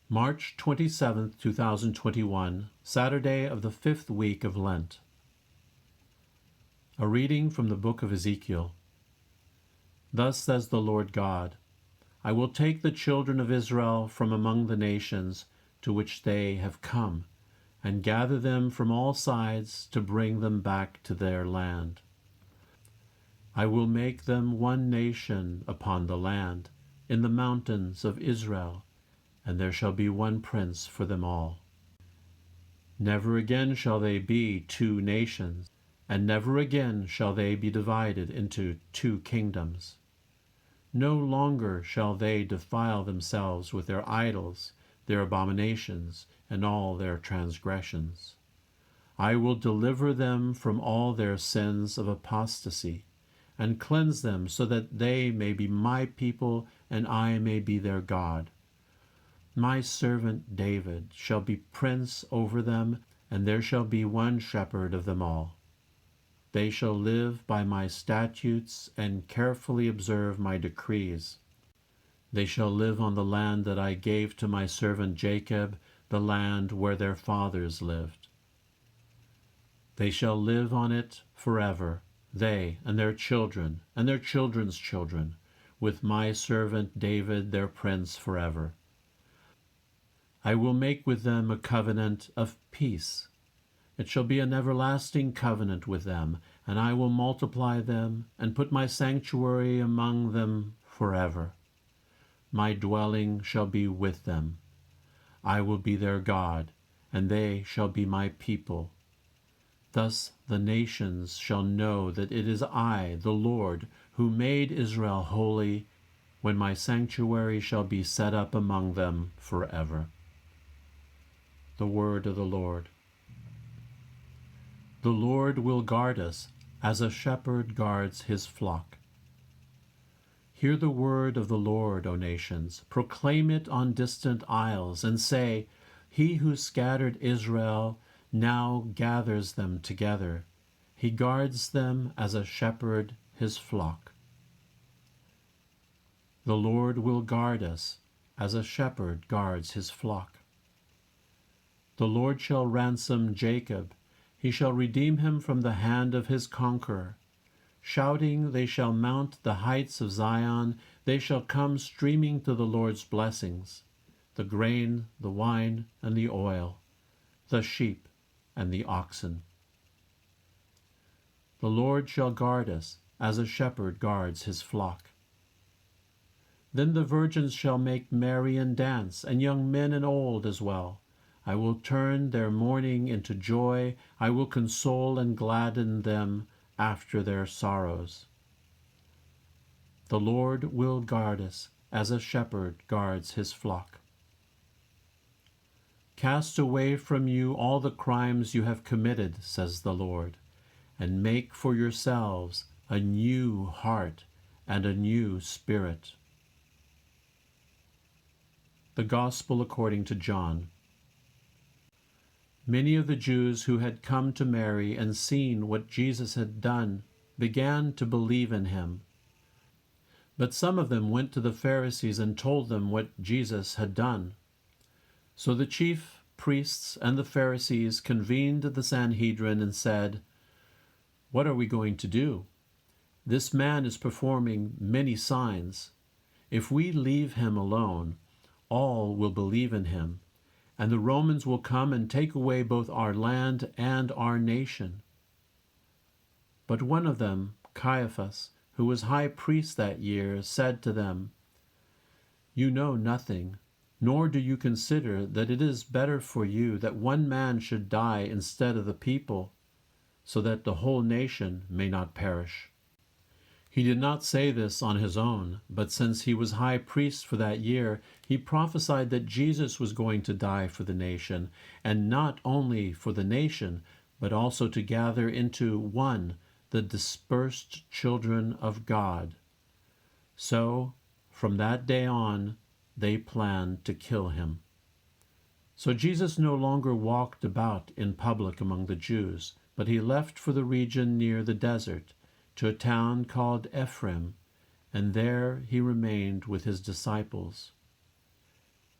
March 27th, 2021, Saturday of the 5th week of Lent. A reading from the book of Ezekiel. Thus says the Lord God, I will take the children of Israel from among the nations to which they have come, and gather them from all sides to bring them back to their land. I will make them one nation upon the land, in the mountains of Israel, and there shall be one prince for them all. Never again shall they be two nations, and never again shall they be divided into two kingdoms. No longer shall they defile themselves with their idols, their abominations, and all their transgressions. I will deliver them from all their sins of apostasy, and cleanse them so that they may be my people and I may be their God. My servant David shall be prince over them, and there shall be one shepherd of them all. They shall live by my statutes and carefully observe my decrees. They shall live on the land that I gave to my servant Jacob, the land where their fathers lived. They shall live on it forever, they and their children and their children's children, with my servant David their prince forever. I will make with them a covenant of peace. It shall be an everlasting covenant with them, and I will multiply them and put my sanctuary among them forever. My dwelling shall be with them. I will be their God, and they shall be my people. Thus the nations shall know that it is I, the Lord, who made Israel holy, when my sanctuary shall be set up among them forever. The word of the Lord. The Lord will guard us as a shepherd guards his flock. Hear the word of the Lord, O nations. Proclaim it on distant isles, and say, He who scattered Israel now gathers them together. He guards them as a shepherd his flock. The Lord will guard us as a shepherd guards his flock. The Lord shall ransom Jacob. He shall redeem him from the hand of his conqueror. Shouting, they shall mount the heights of Zion. They shall come streaming to the Lord's blessings, the grain, the wine, and the oil, the sheep and the oxen. The Lord shall guard us as a shepherd guards his flock. Then the virgins shall make merry and dance, and young men and old as well. I will turn their mourning into joy. I will console and gladden them after their sorrows. The Lord will guard us as a shepherd guards his flock. Cast away from you all the crimes you have committed, says the Lord, and make for yourselves a new heart and a new spirit. The Gospel according to John. Many of the Jews who had come to Mary and seen what Jesus had done began to believe in him. But some of them went to the Pharisees and told them what Jesus had done. So the chief priests and the Pharisees convened the Sanhedrin and said, What are we going to do? This man is performing many signs. If we leave him alone, all will believe in him, and the Romans will come and take away both our land and our nation. But one of them, Caiaphas, who was high priest that year, said to them, You know nothing, nor do you consider that it is better for you that one man should die instead of the people, so that the whole nation may not perish. He did not say this on his own, but since he was high priest for that year, he prophesied that Jesus was going to die for the nation, and not only for the nation, but also to gather into one the dispersed children of God. So, from that day on, they planned to kill him. So Jesus no longer walked about in public among the Jews, but he left for the region near the desert, to a town called Ephraim, and there he remained with his disciples.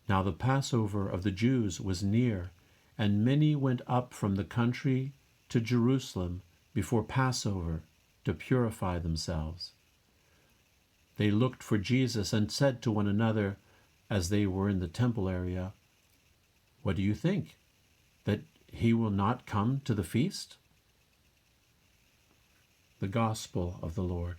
Now the Passover of the Jews was near, and many went up from the country to Jerusalem before Passover to purify themselves. They looked for Jesus and said to one another, as they were in the temple area, "What do you think? That he will not come to the feast?" The Gospel of the Lord.